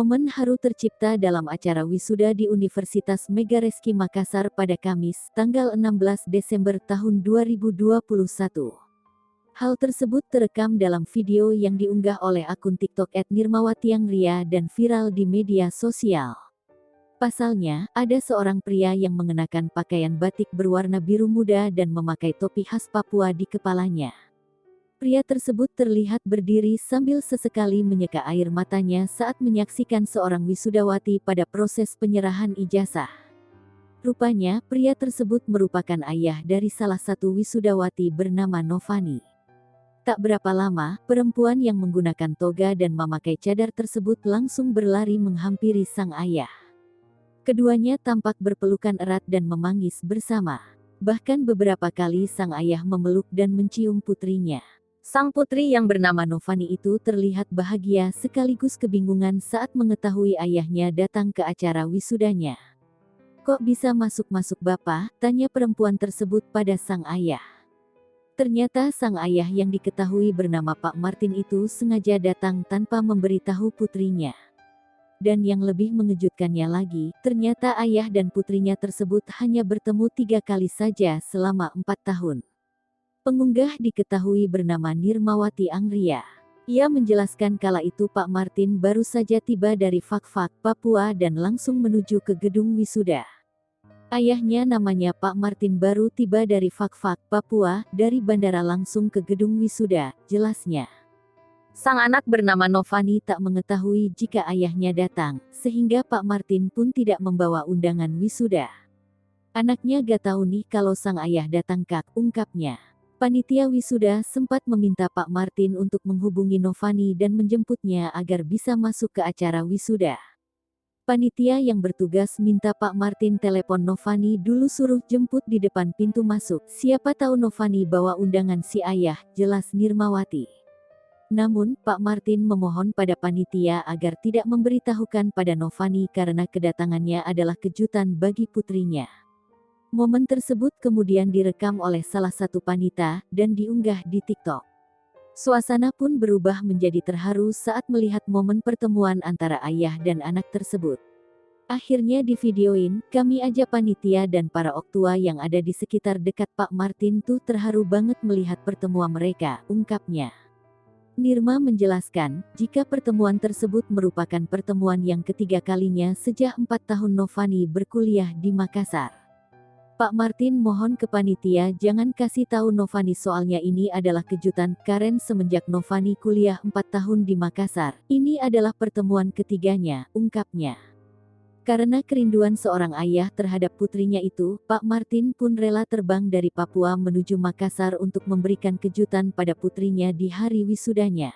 Momen haru tercipta dalam acara wisuda di Universitas Megareski Makassar pada Kamis, tanggal 16 Desember tahun 2021. Hal tersebut terekam dalam video yang diunggah oleh akun TikTok @nirmawatiangria dan viral di media sosial. Pasalnya, ada seorang pria yang mengenakan pakaian batik berwarna biru muda dan memakai topi khas Papua di kepalanya. Pria tersebut terlihat berdiri sambil sesekali menyeka air matanya saat menyaksikan seorang wisudawati pada proses penyerahan ijazah. Rupanya, pria tersebut merupakan ayah dari salah satu wisudawati bernama Novani. Tak berapa lama, perempuan yang menggunakan toga dan memakai cadar tersebut langsung berlari menghampiri sang ayah. Keduanya tampak berpelukan erat dan memanggis bersama. Bahkan beberapa kali sang ayah memeluk dan mencium putrinya. Sang putri yang bernama Novani itu terlihat bahagia sekaligus kebingungan saat mengetahui ayahnya datang ke acara wisudanya. "Kok bisa masuk-masuk Bapak?" tanya perempuan tersebut pada sang ayah. Ternyata sang ayah yang diketahui bernama Pak Martin itu sengaja datang tanpa memberitahu putrinya. Dan yang lebih mengejutkannya lagi, ternyata ayah dan putrinya tersebut hanya bertemu 3 kali saja selama 4 tahun. Pengunggah diketahui bernama Nirmawati Angria. Ia menjelaskan kala itu Pak Martin baru saja tiba dari Fakfak, Papua dan langsung menuju ke gedung wisuda. Ayahnya namanya Pak Martin baru tiba dari Fakfak, Papua, dari bandara langsung ke gedung wisuda, jelasnya. Sang anak bernama Novani tak mengetahui jika ayahnya datang, sehingga Pak Martin pun tidak membawa undangan wisuda. "Anaknya gak tahu nih kalau sang ayah datang Kak," ungkapnya. Panitia wisuda sempat meminta Pak Martin untuk menghubungi Novani dan menjemputnya agar bisa masuk ke acara wisuda. Panitia yang bertugas minta Pak Martin telepon Novani dulu suruh jemput di depan pintu masuk. Siapa tahu Novani bawa undangan si ayah, jelas Nirmawati. Namun, Pak Martin memohon pada panitia agar tidak memberitahukan pada Novani karena kedatangannya adalah kejutan bagi putrinya. Momen tersebut kemudian direkam oleh salah satu panita dan diunggah di TikTok. Suasana pun berubah menjadi terharu saat melihat momen pertemuan antara ayah dan anak tersebut. "Akhirnya divideoin, kami aja panitia dan para oktua yang ada di sekitar dekat Pak Martin tuh terharu banget melihat pertemuan mereka," ungkapnya. Nirma menjelaskan, jika pertemuan tersebut merupakan pertemuan yang ketiga kalinya sejak 4 tahun Novani berkuliah di Makassar. Pak Martin mohon ke panitia jangan kasih tahu Novani soalnya ini adalah kejutan, Karen semenjak Novani kuliah 4 tahun di Makassar. Ini adalah pertemuan ketiganya, ungkapnya. Karena kerinduan seorang ayah terhadap putrinya itu, Pak Martin pun rela terbang dari Papua menuju Makassar untuk memberikan kejutan pada putrinya di hari wisudanya.